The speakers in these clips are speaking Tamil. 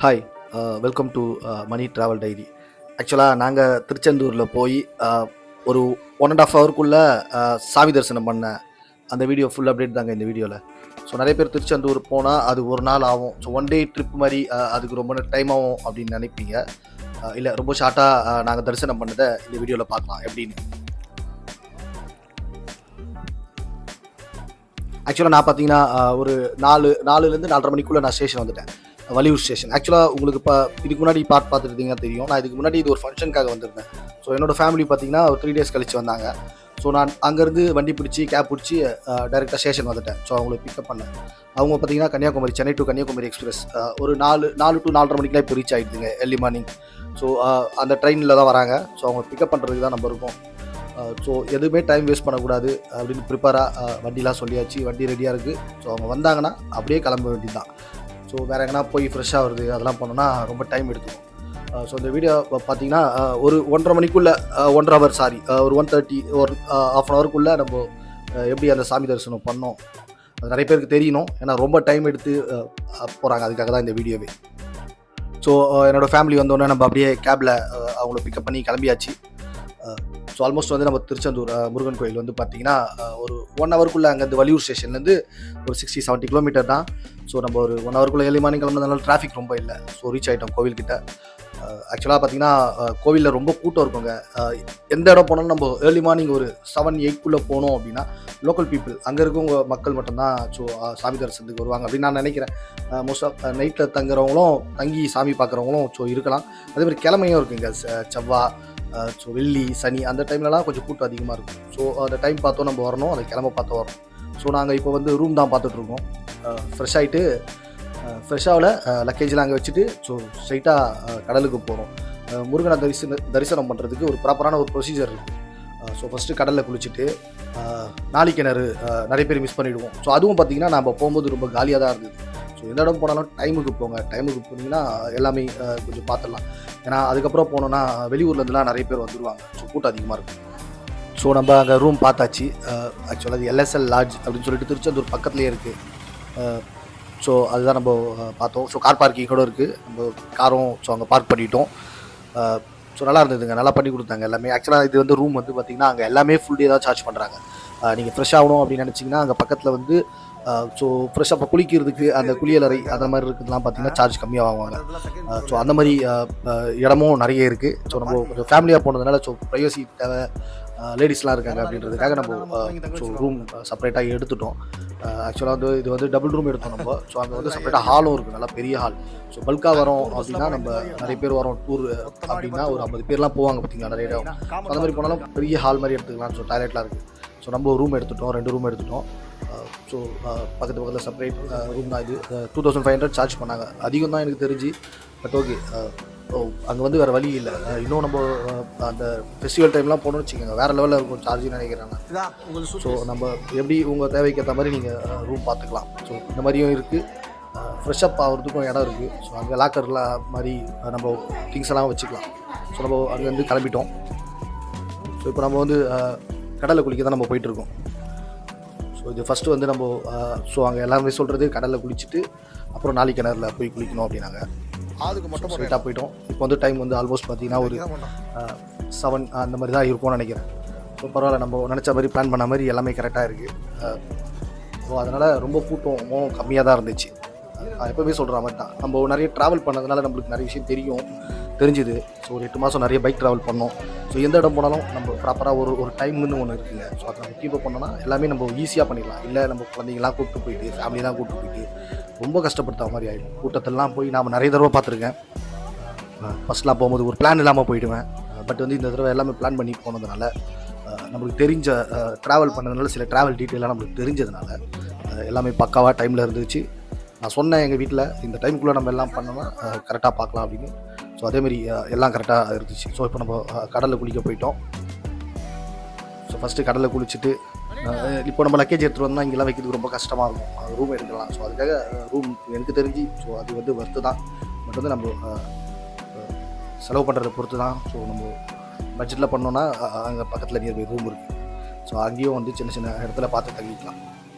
Hi, welcome to Mani travel diary. ஆக்சுவலாக நாங்கள் திருச்செந்தூரில் போய் ஒரு 1.5 ஹவருக்குள்ளே சாமி தரிசனம் பண்ண அந்த வீடியோ ஃபுல் அப்டேட் தாங்க இந்த வீடியோவில். ஸோ நிறைய பேர் திருச்செந்தூர் போனால் அது ஒரு நாள் ஆகும், ஸோ ஒன் டே ட்ரிப் மாதிரி அதுக்கு ரொம்ப டைம் ஆகும் அப்படின்னு நினைப்பீங்க. இல்லை, ரொம்ப ஷார்ட்டாக நாங்கள் தரிசனம் பண்ணதை இந்த வீடியோவில் பார்க்கலாம் எப்படின்னு. ஆக்சுவலாக நான் பார்த்தீங்கன்னா ஒரு 4லேருந்து 4:30 மணிக்குள்ளே நான் ஸ்டேஷன் வந்துட்டேன், வலியூர் ஸ்டேஷன். ஆக்சுவலாக உங்களுக்கு இப்போ இதுக்கு முன்னாடி பார்த்துருந்தீங்கன்னா தெரியும், நான் இதுக்கு முன்னாடி இது ஒரு ஃபங்க்ஷனுக்காக வந்திருந்தேன். ஸோ என்னோடய ஃபேமிலி பார்த்தீங்கன்னா ஒரு 3 days கழிச்சு வந்தாங்க. ஸோ நான் அங்கேருந்து வண்டி பிடிச்சி கேப் பிடிச்சி டைரெக்டாக ஸ்டேஷன் வந்துட்டேன். ஸோ அவங்களை பிக்கப் பண்ணேன். அவங்க பார்த்தீங்கன்னா கன்னியாகுமரி, சென்னை டு கன்னியாகுமரி எக்ஸ்பிரஸ் ஒரு 4 to 4:30 மணிக்கெலாம் இப்போ ரீச் ஆகிடுதுங்க, ஏர்லி மார்னிங். ஸோ அந்த ட்ரெயினில் தான் வராங்க. ஸோ அவங்க பிக்கப் பண்ணுறதுக்கு தான் நம்ம இருக்கோம். ஸோ எதுவுமே டைம் வேஸ்ட் பண்ணக்கூடாது அப்படின்னு ப்ரிப்பேராக வண்டிலாம் சொல்லியாச்சு, வண்டி ரெடியாக இருக்குது. ஸோ அவங்க வந்தாங்கன்னா அப்படியே கிளம்ப வேண்டியது தான். ஸோ வேறு எங்கன்னா போய் ஃப்ரெஷ்ஷாக வருது அதெல்லாம் பண்ணோன்னா ரொம்ப டைம் எடுத்துக்கும். ஸோ இந்த வீடியோ பார்த்தீங்கன்னா ஒரு 1:30 மணிக்குள்ளே, 1.5 hour ஒரு 1:30 ஒரு ½ ஹவருக்குள்ளே நம்ம எப்படி அந்த சாமி தரிசனம் பண்ணோம் அது நிறைய பேருக்கு தெரியணும். ஏன்னா ரொம்ப டைம் எடுத்து போகிறாங்க, அதுக்காக தான் இந்த வீடியோவே. ஸோ என்னோடய ஃபேமிலி வந்தோடனே நம்ம அப்படியே கேபில் அவங்கள பிக்கப் பண்ணி கிளம்பியாச்சு. ஸோ ஆல்மோஸ்ட் வந்து நம்ம திருச்செந்தூர் முருகன் கோயில் வந்து பார்த்திங்கன்னா ஒரு 1 ஹவருக்குள்ளே அங்கேருந்து வலியூர் ஸ்டேஷன்லேருந்து ஒரு 60-70 கிலோமீட்டர் தான். ஸோ நம்ம ஒரு 1 ஹவருக்குள்ளே ஏர்லி மார்னிங் கிளம்புறதுனால டிராஃபிக் ரொம்ப இல்லை. ஸோ ரீச் ஆகிட்டோம் கோவில்கிட்ட. ஆக்சுவலாக பார்த்திங்கன்னா கோவிலில் ரொம்ப கூட்டம் இருக்குங்க. எந்த இடம் போனாலும் நம்ம ஏர்லி மார்னிங் ஒரு 7-8 போனோம் அப்படின்னா லோக்கல் பீப்புள், அங்கே இருக்கவங்க மக்கள் மட்டும்தான் ஸோ சாமி தரிசனத்துக்கு வருவாங்க அப்படின்னு நான் நினைக்கிறேன். மோஸ்ட் ஆஃப் நைட்டில் தங்குறவங்களும் தங்கி சாமி பார்க்குறவங்களும் ஸோ இருக்கலாம். அதேமாதிரி கிழமையும் இருக்குங்க, செவ்வாய், ஸோ வெள்ளி, சனி அந்த டைம்லலாம் கொஞ்சம் கூட்டம் அதிகமாக இருக்கும். ஸோ அந்த டைம் பார்த்தோம் நம்ம வரணும், அந்த கிளம்ப பார்த்து வரணும். ஸோ நாங்கள் இப்போ வந்து ரூம் தான் பார்த்துட்ருக்கோம். ஃப்ரெஷ் ஆகிட்டு ஃப்ரெஷ்ஷாவில் லக்கேஜெலாம் அங்கே வச்சுட்டு ஸோ ஸ்ட்ரைட்டாக கடலுக்கு போகிறோம். முருகனை தரிசனம் பண்ணுறதுக்கு ஒரு ப்ராப்பரான ஒரு ப்ரொசீஜர் இருக்குது. ஸோ ஃபஸ்ட்டு கடலில் குளிச்சுட்டு நாளிக்கிணறு நிறைய பேர் மிஸ் பண்ணிவிடுவோம். ஸோ அதுவும் பார்த்திங்கன்னா நம்ம போகும்போது ரொம்ப காலியாக தான் இருந்தது. ஸோ எந்த இடம் போனாலும் டைமுக்கு போங்க, டைமுக்கு போனீங்கன்னா எல்லாமே கொஞ்சம் பார்த்துடலாம். ஏன்னா அதுக்கப்புறம் போனோன்னா வெளியூர்லேருந்துலாம் நிறைய பேர் வந்துடுவாங்க. ஸோ கூட்டம் அதிகமாக இருக்கும். ஸோ நம்ம அங்கே ரூம் பார்த்தாச்சு. ஆக்சுவலாக அது LSL லாட்ஜ் அப்படின்னு சொல்லிட்டு திருச்செந்தூர் பக்கத்துலேயே இருக்குது. ஸோ அதுதான் நம்ம பார்த்தோம். ஸோ கார் பார்க்கிங் கூட இருக்குது, நம்ம காரும் ஸோ அங்கே பார்க் பண்ணிட்டோம். ஸோ நல்லா இருந்ததுங்க, நல்லா பண்ணி கொடுத்தாங்க எல்லாமே. ஆக்சுவலாக இது வந்து ரூம் வந்து பார்த்திங்கன்னா அங்கே எல்லாமே ஃபுல் டே தான் சார்ஜ் பண்ணுறாங்க. நீங்கள் ஃப்ரெஷ் ஆகணும் அப்படின்னு நினச்சிங்கன்னா அங்கே பக்கத்தில் வந்து ஸோ ஃப்ரெஷ்ஷாக இப்போ குளிக்கிறதுக்கு அந்த குளியலறை அந்த மாதிரி இருக்கிறதுலாம் பார்த்திங்கன்னா சார்ஜ் கம்மியாக வாங்குவாங்க. ஸோ அந்த மாதிரி இடமும் நிறைய இருக்குது. ஸோ நம்ம கொஞ்சம் ஃபேமிலியாக போனதுனால ஸோ ப்ரைவசி தேவை, லேடிஸ்லாம் இருக்காங்க அப்படின்றதுக்காக நம்ம ஸோ ரூம் செப்பரேட்டாக எடுத்துட்டோம். ஆக்சுவலாக வந்து இது வந்து டபுள் ரூம் எடுத்தோம் நம்ம. ஸோ அங்கே வந்து செப்பரேட்டாக ஹாலும் இருக்குது, நல்லா பெரிய ஹால். ஸோ பல்காக வரோம் அப்படின்னா நம்ம நிறைய பேர் வரோம் டூர் அப்படின்னா ஒரு 50 பேர்லாம் போவாங்க பார்த்திங்கன்னா நிறைய இடம். ஸோ அந்த மாதிரி போனாலும் பெரிய ஹால் மாதிரி எடுத்துக்கலாம். ஸோ டாய்லெட்லாம் இருக்குது. ஸோ நம்ம ரூம் எடுத்துட்டோம், 2 ரூம் எடுத்துட்டோம். ஸோ பக்கத்தில் செப்பரேட் ரூம் தான் இது. 2500 சார்ஜ் பண்ணாங்க, அதிகம் தான் எனக்கு தெரிஞ்சு. பட் ஓகே, அங்கே வந்து வேறு வழி இல்லை. இன்னும் நம்ம அந்த ஃபெஸ்டிவல் டைம்லாம் போகணும்னு வச்சுக்கோங்க, வேறு லெவலில் இருக்கும் சார்ஜுன்னு நினைக்கிறாங்க. ஸோ நம்ம எப்படி உங்கள் தேவைக்கு ஏற்ற மாதிரி நீங்கள் ரூம் பார்த்துக்கலாம். ஸோ இந்த மாதிரியும் இருக்குது. ஃப்ரெஷ்ஷப் ஆகிறதுக்கும் இடம் இருக்குது. ஸோ அங்கே லாக்கர்லாம் மாதிரி நம்ம திங்ஸ் எல்லாம் வச்சுக்கலாம். ஸோ நம்ம அங்கேருந்து கிளம்பிட்டோம். ஸோ இப்போ நம்ம வந்து கடலில் குளிக்க தான் நம்ம போயிட்டுருக்கோம். ஸோ இது ஃபஸ்ட்டு வந்து நம்ம ஸோ அங்கே எல்லாமே சொல்கிறது கடலில் குளிச்சுட்டு அப்புறம் நாளிக்கிணறுல போய் குளிக்கணும் அப்படின்னாங்க. அதுக்கு மட்டும் ஸ்ட்ரைட்டாக போயிட்டோம். இப்போ வந்து டைம் வந்து ஆல்மோஸ்ட் பார்த்திங்கன்னா ஒரு 7 அந்த மாதிரி தான் இருக்கும்னு நினைக்கிறேன். ஸோ பரவாயில்ல, நம்ம நினச்ச மாதிரி பிளான் பண்ண மாதிரி எல்லாமே கரெக்டாக இருக்குது. ஸோ அதனால் ரொம்ப கூட்டமும் கம்மியாக தான் இருந்துச்சு. எப்போவுமே சொல்கிற மாதிரி தான், நம்ம நிறைய ட்ராவல் பண்ணதுனால நம்மளுக்கு நிறைய விஷயம் தெரிஞ்சுது. ஸோ ஒரு 8 மாதம் நிறைய பைக் ட்ராவல் பண்ணோம். ஸோ எந்த இடம் போனாலும் நம்ம ப்ராப்பராக ஒரு டைம்னு ஒன்று இருக்குங்க. ஸோ அதை நம்ம கீப்பப் பண்ணோன்னா எல்லாமே நம்ம ஈஸியாக பண்ணிடலாம். இல்லை நம்ம குழந்தைங்களாம் கூப்பிட்டு போயிட்டு ஃபேமிலியெலாம் கூப்பிட்டு போயிட்டு ரொம்ப கஷ்டப்படுத்த மாதிரி ஆகிடும். கூட்டத்திலலாம் போய் நான் நிறைய தடவை பார்த்துருக்கேன். ஃபஸ்ட்லாம் போகும்போது ஒரு பிளான் இல்லாமல் போயிடுவேன். பட் வந்து இந்த தடவை எல்லாமே பிளான் பண்ணி போனதுனால நம்மளுக்கு தெரிஞ்ச ட்ராவல் பண்ணதுனால சில ட்ராவல் டீட்டெயிலாக நம்மளுக்கு தெரிஞ்சதுனால எல்லாமே பக்காவாக டைமில் இருந்துச்சு. நான் சொன்னேன் எங்கள் வீட்டில், இந்த டைமுக்குள்ளே நம்ம எல்லாம் பண்ணோம்னா கரெக்டாக பார்க்கலாம் அப்படின்னு. ஸோ அதேமாதிரி எல்லாம் கரெக்டாக இருந்துச்சு. ஸோ இப்போ நம்ம கடலில் குளிக்க போயிட்டோம். ஸோ ஃபஸ்ட்டு கடலில் குளிச்சுட்டு இப்போ நம்ம லக்கேஜ் எடுத்துகிட்டு வந்தால் இங்கெல்லாம் வைக்கிறதுக்கு ரொம்ப கஷ்டமாக இருக்கும். ரூம் எடுக்கலாம். ஸோ அதுக்காக ரூம் எனக்கு தெரிஞ்சு ஸோ அது வந்து ஒர்த்து தான். பட் வந்து நம்ம செலவு பண்ணுறதை பொறுத்து தான். ஸோ நம்ம பட்ஜெட்டில் பண்ணோன்னா அங்கே பக்கத்தில் நியர்பை ரூம் இருக்குது. ஸோ அங்கேயும் வந்து சின்ன இடத்துல பார்த்து தங்கிக்கலாம்.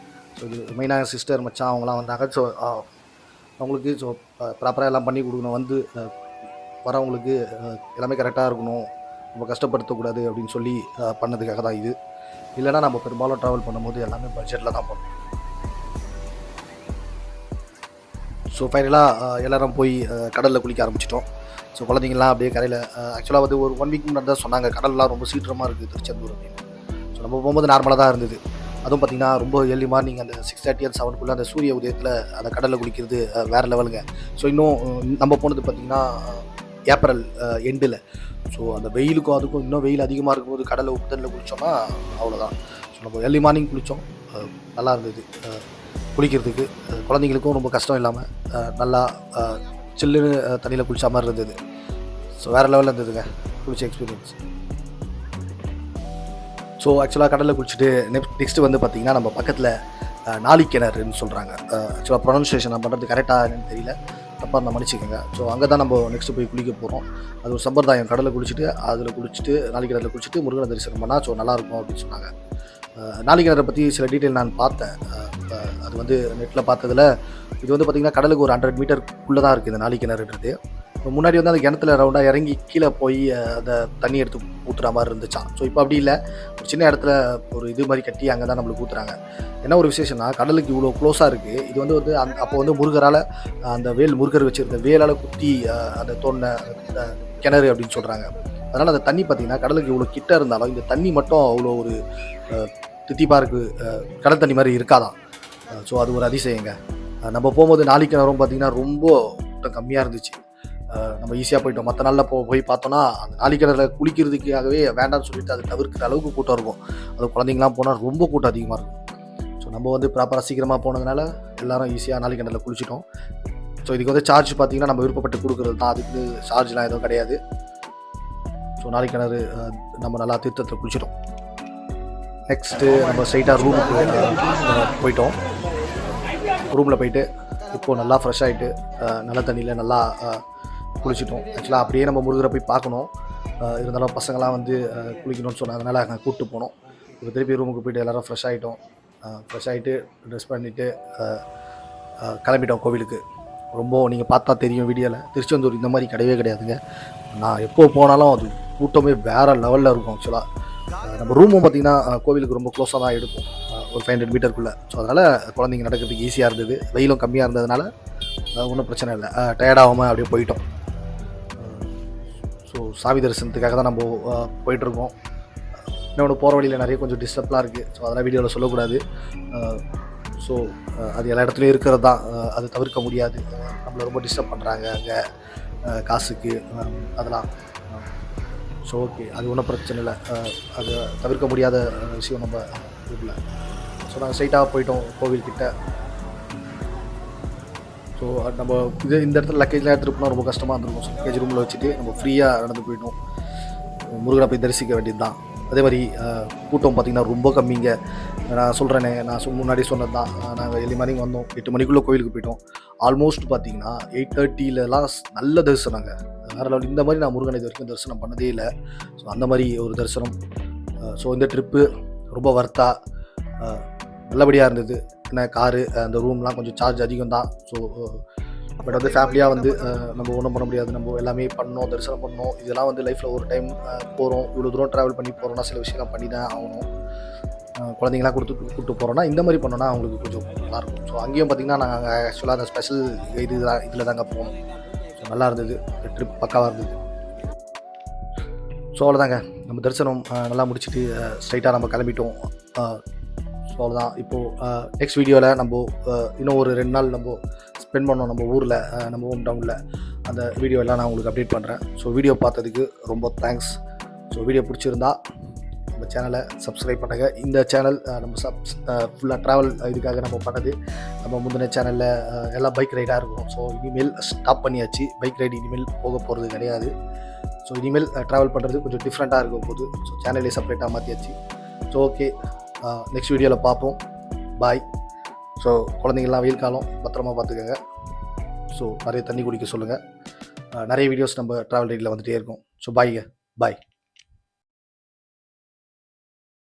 ஸோ இது மெயினாக சிஸ்டர் மச்சான் அவங்களாம் வந்தாங்க. ஸோ அவங்களுக்கு ஸோ ப்ராப்பராக எல்லாம் பண்ணி கொடுக்கணும். வந்து வரவங்களுக்கு எல்லாமே கரெக்டாக இருக்கணும், நம்ம கஷ்டப்படுத்தக்கூடாது அப்படின்னு சொல்லி பண்ணதுக்காக தான் இது. இல்லைனா நம்ம பெரும்பாலும் ட்ராவல் பண்ணும்போது எல்லாமே பட்ஜெட்டில் தான் பண்ணணும். ஸோ ஃபைனலாக எல்லோரும் போய் கடலில் குளிக்க ஆரம்பிச்சிட்டோம். ஸோ குழந்தைங்கள்லாம் அப்படியே கரையில் ஆக்சுவலாக வந்து ஒரு 1 வீக் முன்னாடி தான் சொன்னாங்க கடல்லாம் ரொம்ப சீக்கிரமாக இருக்குது திருச்செந்தூர் அப்படின்னு. ஸோ நம்ம போகும்போது நார்மலாக தான் இருந்தது. அதுவும் பார்த்திங்கன்னா ரொம்ப ஏர்லி மார்னிங் அந்த 6:30 and 7 அந்த சூரிய உதயத்தில் அந்த கடலில் குளிக்கிறது வேறு லெவலுங்க. ஸோ இன்னும் நம்ம போனது பார்த்திங்கன்னா ஏப்ரல் எண்டில். ஸோ அந்த வெயிலுக்கும் அதுக்கும் இன்னும் வெயில் அதிகமாக இருக்கும்போது கடலில் உப்பு தண்ணியில் குளித்தோம்னா அவ்வளோதான். ஸோ நம்ம ஏர்லி மார்னிங் குளித்தோம், நல்லா இருந்தது குளிக்கிறதுக்கு. குழந்தைங்களுக்கும் ரொம்ப கஷ்டம் இல்லாமல் நல்லா சில்லுன்னு தண்ணியில் குளிச்ச மாதிரி இருந்தது. ஸோ வேறு லெவலில் இருந்ததுங்க குளிச்ச எக்ஸ்பீரியன்ஸ். ஸோ ஆக்சுவலாக கடலில் குளிச்சுட்டு நெக்ஸ்ட்டு வந்து பார்த்திங்கன்னா நம்ம பக்கத்தில் நாளிக்கிணறுன்னு சொல்கிறாங்க. ஆக்சுவலாக ப்ரொனன்சியேஷன் நான் பண்ணுறது கரெக்டாக என்னன்னு தெரியல, தப்பாக இருந்தால் மன்னிச்சிக்கோங்க. ஸோ அங்கே தான் நம்ம நெக்ஸ்ட்டு போய் குளிக்க போகிறோம். அது ஒரு சம்பிரதாயம். கடலில் குளிச்சுட்டு அதில் குளிச்சுட்டு நாளிக்கிணறில் குளிச்சுட்டு முருகனை தரிசனம் பண்ணால் ஸோ நல்லாயிருக்கும் அப்படின்னு சொன்னாங்க. நாளிக்கிணறை பற்றி சில டீட்டெயில் நான் பார்த்தேன். அது வந்து நெட்டில் பார்த்ததில் இது வந்து பார்த்திங்கன்னா கடலுக்கு ஒரு 100 மீட்டருக்குள்ளே தான் இருக்குது இந்த நாளிக்கிணறுன்றது. முன்னாடி வந்து அந்த கிணத்துல ரவுண்டாக இறங்கி கீழே போய் அந்த தண்ணி எடுத்து ஊற்றுற மாதிரி இருந்துச்சான். ஸோ இப்போ அப்படி இல்லை, ஒரு சின்ன இடத்துல ஒரு இது மாதிரி கட்டி அங்கே தான் நம்மளுக்கு ஊற்றுறாங்க. என்ன ஒரு விசேஷம்னா கடலுக்கு இவ்வளோ க்ளோஸாக இருக்குது. இது வந்து அப்போ வந்து முருகரால் அந்த முருகர் வச்சுருந்த வேலால் குத்தி அந்த தோண்டின கிணறு அப்படின்னு சொல்கிறாங்க. அதனால் அந்த தண்ணி பார்த்திங்கன்னா கடலுக்கு இவ்வளோ கிட்ட இருந்தாலும் இந்த தண்ணி மட்டும் அவ்வளோ ஒரு தித்திப்பாக இருக்குது, கடல் தண்ணி மாதிரி இருக்காதான். ஸோ அது ஒரு அதிசயங்க. நம்ம போகும்போது நாளிக்கிணறும் பார்த்திங்கன்னா ரொம்ப கூட்டம் கம்மியாக இருந்துச்சு. நம்ம ஈஸியாக போயிட்டோம். மற்ற நாளில் போய் பார்த்தோன்னா அந்த நாளிக்கிணறில் குளிக்கிறதுக்காகவே வேண்டாம்னு சொல்லிட்டு அதை தவிர்க்கிற அளவுக்கு கூட்டம் இருக்கும். அது குழந்தைங்களாம் போனால் ரொம்ப கூட்டம் அதிகமாக இருக்கும். ஸோ நம்ம வந்து ப்ராப்பராக சீக்கிரமாக போனதுனால எல்லோரும் ஈஸியாக நாளிக்கிணறில் குளிச்சிட்டோம். ஸோ இதுக்கு வந்து சார்ஜ் பார்த்திங்கன்னா நம்ம விருப்பப்பட்டு கொடுக்குறது தான், அதுக்கு சார்ஜ்லாம் எதுவும் கிடையாது. ஸோ நாளிக்கிணறு நம்ம நல்லா தீர்த்தத்தில் குளிச்சிட்டோம். நெக்ஸ்ட்டு நம்ம ஸ்ட்ரைட்டாக ரூமுக்கு போயிட்டோம். ரூமில் போயிட்டு இப்போது நல்லா ஃப்ரெஷ் ஆகிட்டு நல்ல தண்ணியில் நல்லா குளிச்சிட்டோம். ஆக்சுவலாக அப்படியே நம்ம முருகரை போய் பார்க்கணும், இருந்தாலும் பசங்களாம் வந்து குளிக்கணும்னு சொன்னதுனால நாங்கள் கூப்பிட்டு போனோம். இப்போ திருப்பி ரூமுக்கு போய்ட்டு எல்லோரும் ஃப்ரெஷ் ஆகிட்டோம். ஃப்ரெஷ் ஆகிட்டு ட்ரெஸ் பண்ணிவிட்டு கிளம்பிட்டோம் கோவிலுக்கு. ரொம்ப நீங்கள் பார்த்தா தெரியும் வீடியோவில், திருச்செந்தூர் இந்த மாதிரி கிடையவே கிடையாதுங்க. நான் எப்போ போனாலும் அது கூட்டமே வேறு லெவலில் இருக்கும். ஆக்சுவலாக நம்ம ரூமும் பார்த்திங்கன்னா கோவிலுக்கு ரொம்ப க்ளோஸாக தான் எடுக்கும், ஒரு 500 மீட்டருக்குள்ளே. ஸோ அதனால் குழந்தைங்க நடக்கிறதுக்கு ஈஸியாக இருந்தது. வெயிலும் கம்மியாக இருந்ததுனால ஒன்றும் பிரச்சனை இல்லை, டயர்டாகாமல் அப்படியே போயிட்டோம். ஸோ சாமி தரிசனத்துக்காக தான் நம்ம போயிட்டுருக்கோம். இன்னொன்று போகிற வழியில் நிறைய கொஞ்சம் டிஸ்டர்ப்லாம் இருக்குது. ஸோ அதெல்லாம் வீடியோவில் சொல்லக்கூடாது. ஸோ அது எல்லா இடத்துலையும் இருக்கிறது தான், அது தவிர்க்க முடியாது. நம்மளை ரொம்ப டிஸ்டர்ப் பண்ணுறாங்க அங்கே காசுக்கு அதெல்லாம். ஸோ ஓகே, அது ஒன்றும் பிரச்சனை இல்லை, அது தவிர்க்க முடியாத விஷயம் நம்ம ஊரில். ஸோ நாங்கள் ஸ்ட்ரைட்டாக போயிட்டோம் கோவில்கிட்ட. ஸோ நம்ம இந்த இடத்துல லக்கேஜ்லாம் எடுத்துகிட்டு போனால் ரொம்ப கஷ்டமாக இருந்திருக்கும். ஸோ லக்கேஜ் ரூமில் வச்சுட்டு நம்ம ஃப்ரீயாக நடந்து போயிட்டோம். முருகனை போய் தரிசிக்க வேண்டியது தான். அதே மாதிரி கூட்டம் பார்த்திங்கன்னா ரொம்ப கம்மிங்க. நான் சொல்கிறேனே, நான் முன்னாடி சொன்னது தான். நாங்கள் ஏர்லி மார்னிங் வந்தோம், 8 மணிக்குள்ளே கோவிலுக்கு போயிட்டோம். ஆல்மோஸ்ட் பார்த்திங்கன்னா 8:30 நல்ல தரிசனங்க, வேறு லெவல். இந்த மாதிரி நான் முருகனை இது வரைக்கும் தரிசனம் பண்ணதே இல்லை. ஸோ அந்த மாதிரி ஒரு தரிசனம். ஸோ இந்த ட்ரிப்பு ரொம்ப வர்த்தாக நல்லபடியாக இருந்தது. ஏன்னா காரு அந்த ரூம்லாம் கொஞ்சம் சார்ஜ் அதிகம் தான். ஸோ பட் வந்து ஃபேமிலியாக வந்து நம்ம ஒன்றும் பண்ண முடியாது, நம்ம எல்லாமே பண்ணோம், தரிசனம் பண்ணோம். இதெல்லாம் வந்து லைஃப்பில் ஒரு டைம் போகிறோம், இவ்வளோ தூரம் ட்ராவல் பண்ணி போகிறோன்னா சில விஷயம்லாம் பண்ணி தான் ஆகணும். குழந்தைங்களாம் கூப்பிட்டு போகிறோன்னா இந்த மாதிரி பண்ணோன்னா அவங்களுக்கு கொஞ்சம் நல்லாயிருக்கும். ஸோ அங்கேயும் பார்த்திங்கன்னா நாங்கள் ஆக்சுவலாக அந்த ஸ்பெஷல் இதில் தாங்க போகணும். ஸோ நல்லா இருந்தது, ட்ரிப் பக்காவாக இருந்தது. ஸோ அவ்வளோதாங்க, நம்ம தரிசனம் நல்லா முடிச்சுட்டு ஸ்ட்ரைட்டாக நம்ம கிளம்பிட்டோம். ஸோ அவ்வளோதான். இப்போது நெக்ஸ்ட் வீடியோவில் நம்ம இன்னும் ஒரு 2 நாள் நம்ம ஸ்பெண்ட் பண்ணோம் நம்ம ஊரில், நம்ம ஹோம் டவுனில். அந்த வீடியோ எல்லாம் நான் உங்களுக்கு அப்டேட் பண்ணுறேன். ஸோ வீடியோ பார்த்ததுக்கு ரொம்ப தேங்க்ஸ். ஸோ வீடியோ பிடிச்சிருந்தா நம்ம சேனலை சப்ஸ்கிரைப் பண்ணுங்கள். இந்த சேனல் நம்ம ஃபுல்லாக ட்ராவல் இதுக்காக நம்ம பண்ணது. நம்ம முந்தின சேனலில் எல்லாம் பைக் ரைடாக இருக்கும். ஸோ இனிமேல் ஸ்டாப் பண்ணியாச்சு, பைக் ரைடு இனிமேல் போக போகிறது கிடையாது. ஸோ இனிமேல் ட்ராவல் பண்ணுறது கொஞ்சம் டிஃப்ரெண்ட்டாக இருக்கும் போது. ஸோ சேனலே செப்பரேட்டாக மாற்றியாச்சு. ஸோ ஓகே, நெக்ஸ்ட் வீடியோவில் பார்ப்போம். பாய். ஸோ குழந்தைங்கள்லாம் வெயில் காலம், பத்திரமா பார்த்துக்கோங்க. ஸோ நிறைய தண்ணி குடிக்க சொல்லுங்கள். நிறைய வீடியோஸ் நம்ம ட்ராவல் ரைடில் வந்துகிட்டே இருக்கும். ஸோ பாய்ங்க, பாய்.